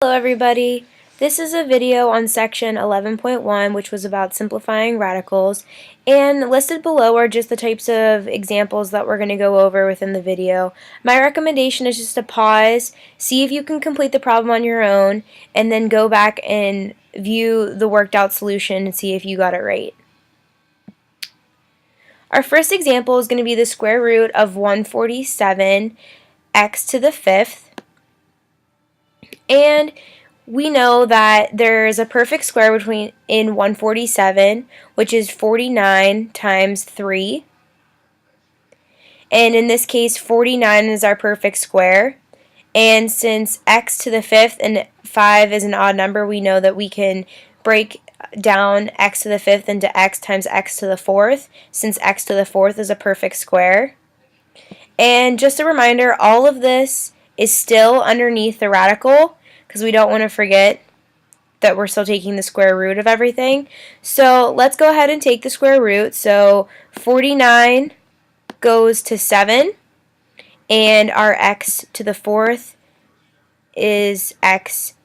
Hello everybody, this is a video on section 11.1 which was about simplifying radicals, and listed below are just the types of examples that we're going to go over within the video. My recommendation is just to pause, see if you can complete the problem on your own, and then go back and view the worked out solution and see if you got it right. Our first example is going to be the square root of 147 x to the fifth. And we know that there's a perfect square in 147, which is 49 times 3. And in this case, 49 is our perfect square. And since x to the fifth and 5 is an odd number, we know that we can break down x to the fifth into x times x to the fourth, since x to the fourth is a perfect square. And just a reminder, all of this is still underneath the radical, because we don't want to forget that we're still taking the square root of everything. So let's go ahead and take the square root. So 49 goes to 7, and our x to the fourth is x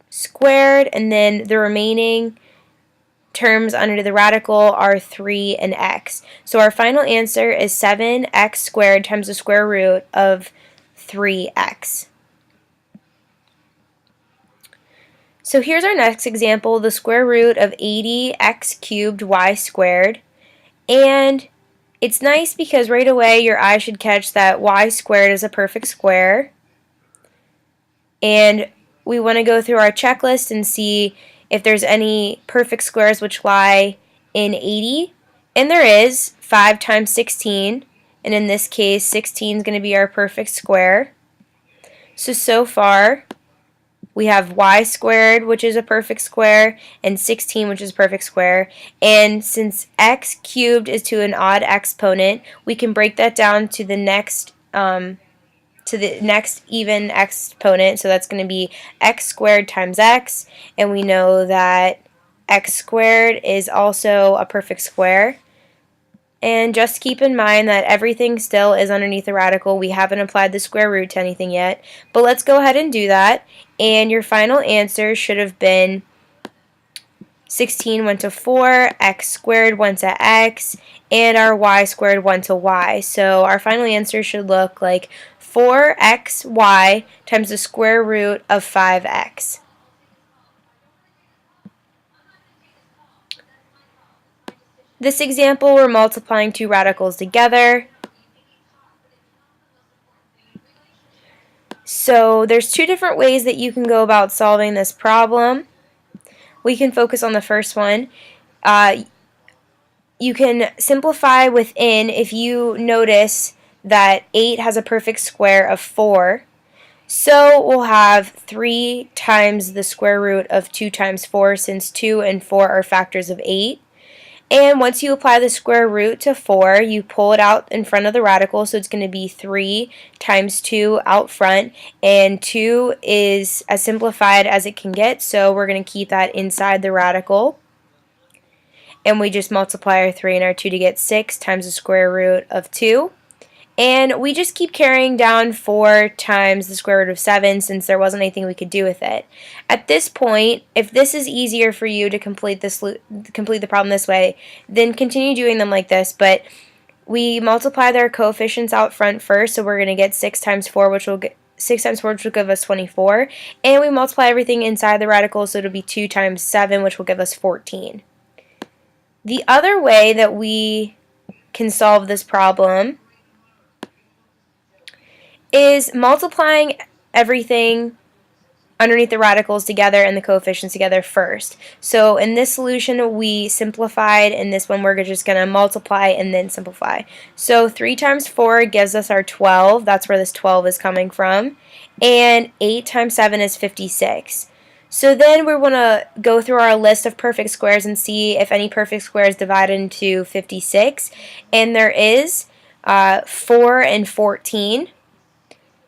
squared, and then the remaining terms under the radical are 3 and x. So our final answer is 7x squared times the square root of 3x. So here's our next example, the square root of 80x cubed y squared. And it's nice because right away your eye should catch that y squared is a perfect square. And we want to go through our checklist and see if there's any perfect squares which lie in 80. And there is 5 times 16. And in this case, 16 is going to be our perfect square. So far, we have y squared, which is a perfect square, and 16, which is a perfect square. And since x cubed is to an odd exponent, we can break that down to the next even exponent. So that's going to be x squared times x, and we know that x squared is also a perfect square. And just keep in mind that everything still is underneath the radical. We haven't applied the square root to anything yet. But let's go ahead and do that. And your final answer should have been 16 went to 4, x squared went to x, and our y squared went to y. So our final answer should look like 4xy times the square root of 5x. This example, we're multiplying two radicals together. So there's two different ways that you can go about solving this problem. We can focus on the first one. You can simplify within if you notice that 8 has a perfect square of 4. So we'll have 3 times the square root of 2 times 4, since 2 and 4 are factors of 8. And once you apply the square root to 4, you pull it out in front of the radical, so it's going to be 3 times 2 out front, and 2 is as simplified as it can get, so we're going to keep that inside the radical. And we just multiply our 3 and our 2 to get 6 times the square root of 2. And we just keep carrying down 4 times the square root of 7, since there wasn't anything we could do with it. At this point, if this is easier for you to complete the problem this way, then continue doing them like this. But we multiply their coefficients out front first, so we're going to get 6 times 4, which will give us 24. And we multiply everything inside the radical, so it'll be 2 times 7, which will give us 14. The other way that we can solve this problem is multiplying everything underneath the radicals together and the coefficients together first. So in this solution we simplified, in this one we're just going to multiply and then simplify. So 3 times 4 gives us our 12, that's where this 12 is coming from, and 8 times 7 is 56. So then we want to go through our list of perfect squares and see if any perfect square is divided into 56, and there is 4 and 14.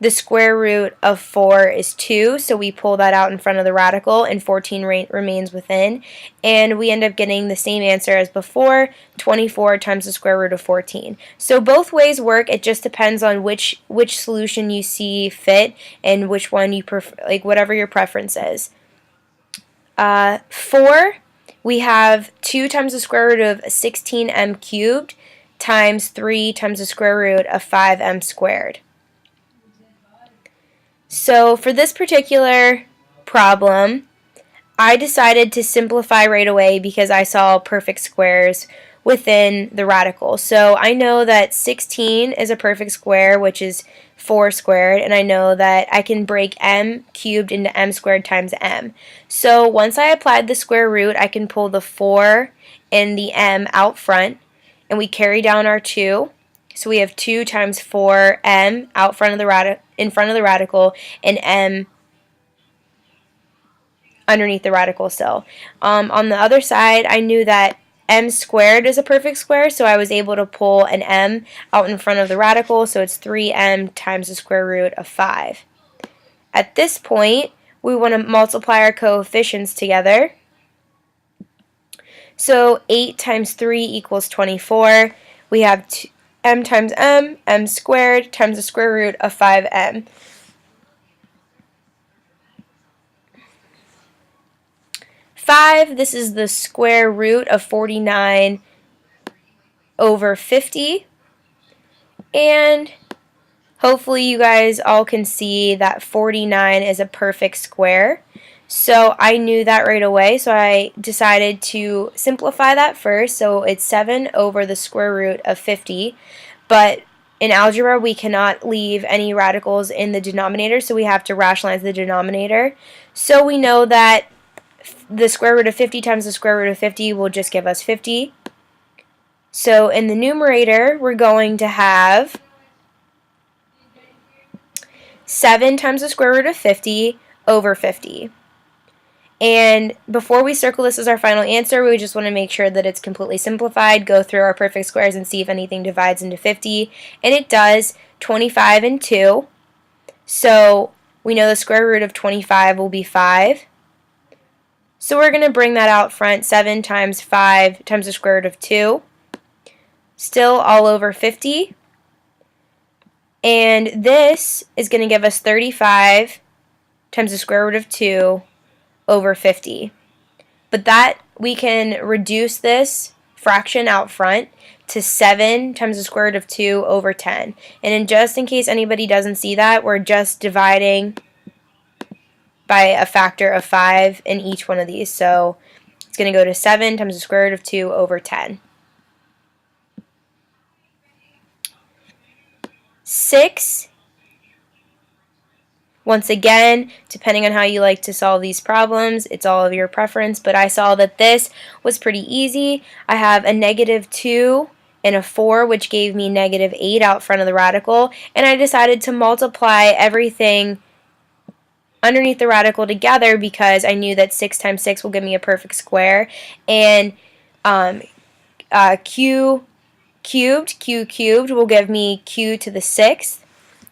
the square root of 4 is 2, so we pull that out in front of the radical, and 14 remains within. And we end up getting the same answer as before, 24 times the square root of 14. So both ways work. It just depends on which solution you see fit and which one you prefer, like whatever your preference is. 4, we have 2 times the square root of 16m cubed times 3 times the square root of 5m squared. So for this particular problem, I decided to simplify right away because I saw perfect squares within the radical. So I know that 16 is a perfect square, which is 4 squared, and I know that I can break m cubed into m squared times m. So once I applied the square root, I can pull the 4 and the m out front, and we carry down our 2. So we have 2 times 4m out front of the in front of the radical, and m underneath the radical still. On the other side, I knew that m squared is a perfect square, so I was able to pull an m out in front of the radical, so it's 3m times the square root of 5. At this point, we want to multiply our coefficients together. So 8 times 3 equals 24. We have m times m squared times the square root of 5m. 5, this is the square root of 49 over 50. And hopefully you guys all can see that 49 is a perfect square. So I knew that right away, so I decided to simplify that first. So it's 7 over the square root of 50, but in algebra we cannot leave any radicals in the denominator, so we have to rationalize the denominator. So we know that the square root of 50 times the square root of 50 will just give us 50. So in the numerator we're going to have 7 times the square root of 50 over 50. And before we circle this as our final answer, we just want to make sure that it's completely simplified, go through our perfect squares and see if anything divides into 50. And it does, 25 and 2. So we know the square root of 25 will be 5. So we're going to bring that out front, 7 times 5 times the square root of 2. Still all over 50. And this is going to give us 35 times the square root of 2 over 50. But that, we can reduce this fraction out front to 7 times the square root of 2 over 10. And just in case anybody doesn't see that, we're just dividing by a factor of 5 in each one of these. So it's going to go to 7 times the square root of 2 over 10. 6, once again, depending on how you like to solve these problems, it's all of your preference, but I saw that this was pretty easy. I have a -2 and a 4, which gave me -8 out front of the radical, and I decided to multiply everything underneath the radical together because I knew that 6 times 6 will give me a perfect square, and q cubed will give me q to the 6th,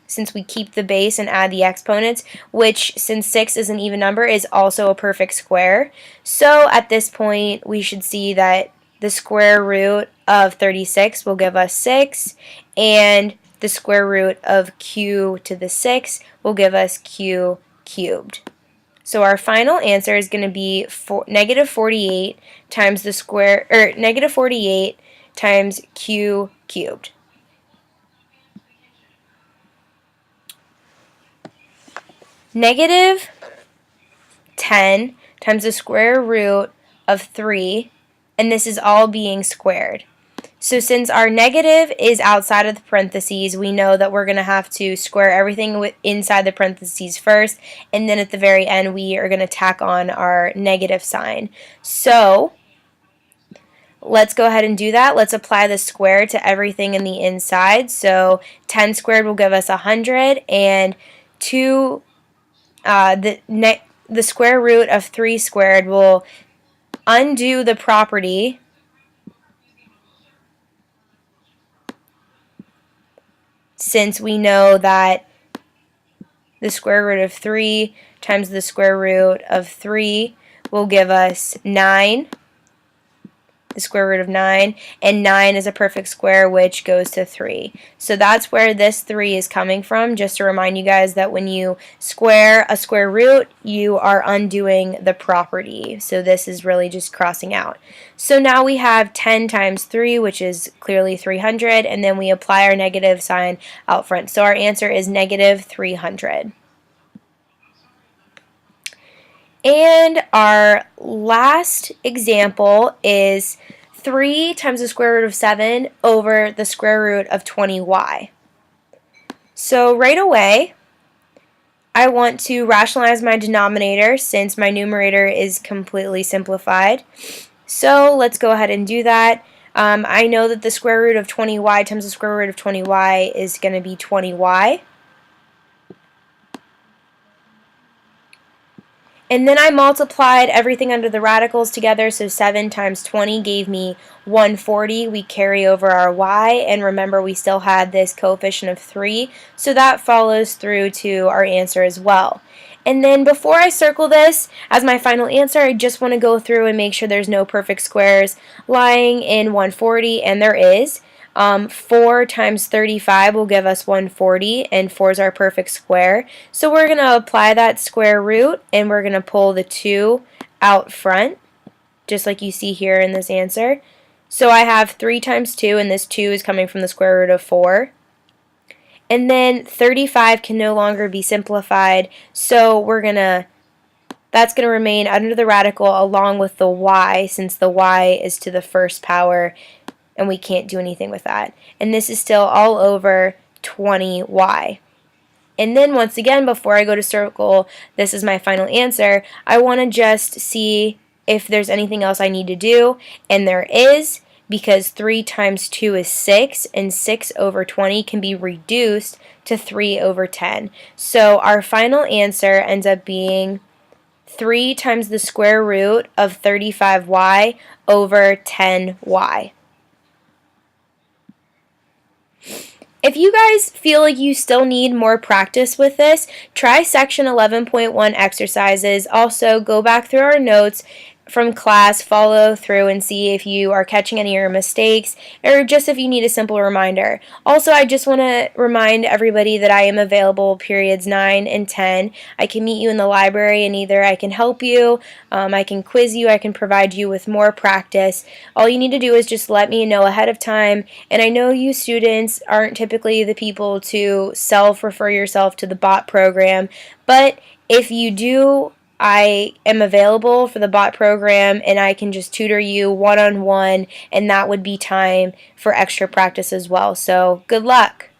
since we keep the base and add the exponents, which, since 6 is an even number, is also a perfect square. So at this point, we should see that the square root of 36 will give us 6, and the square root of q to the 6th will give us q cubed. So our final answer is going to be -48 times the square, or -48 times q cubed. -10 times the square root of 3, and this is all being squared. So since our negative is outside of the parentheses, we know that we're going to have to square everything inside the parentheses first, and then at the very end we are going to tack on our negative sign. So let's go ahead and do that. Let's apply the square to everything in the inside. So 10 squared will give us 100, and the square root of 3 squared will undo the property since we know that the square root of 3 times the square root of 3 will give us 9, the square root of 9, and 9 is a perfect square, which goes to 3. So that's where this 3 is coming from, just to remind you guys that when you square a square root, you are undoing the property. So this is really just crossing out. So now we have 10 times 3, which is clearly 300, and then we apply our negative sign out front. So our answer is negative 300. And our last example is 3 times the square root of 7 over the square root of 20y. So right away, I want to rationalize my denominator since my numerator is completely simplified. So let's go ahead and do that. I know that the square root of 20y times the square root of 20y is going to be 20y. And then I multiplied everything under the radicals together, so 7 times 20 gave me 140. We carry over our y, and remember we still had this coefficient of 3, so that follows through to our answer as well. And then before I circle this as my final answer, I just want to go through and make sure there's no perfect squares lying in 140, and there is. 4 times 35 will give us 140, and 4 is our perfect square. So we're going to apply that square root, and we're going to pull the 2 out front, just like you see here in this answer. So I have 3 times 2, and this 2 is coming from the square root of 4. And then 35 can no longer be simplified, so that's going to remain under the radical along with the y, since the y is to the first power, and we can't do anything with that. And this is still all over 20y. And then once again, before I go to circle, this is my final answer, I want to just see if there's anything else I need to do, and there is, because 3 times 2 is 6, and 6 over 20 can be reduced to 3 over 10. So our final answer ends up being 3 times the square root of 35y over 10y. If you guys feel like you still need more practice with this, try section 11.1 exercises. Also, go back through our notes from class, follow through and see if you are catching any of your mistakes, or just if you need a simple reminder. Also, I just want to remind everybody that I am available periods 9 and 10. I can meet you in the library, and either I can help you, I can quiz you, I can provide you with more practice. All you need to do is just let me know ahead of time, and I know you students aren't typically the people to self-refer yourself to the BOT program, but if you do, I am available for the BOT program, and I can just tutor you one-on-one, and that would be time for extra practice as well. So good luck.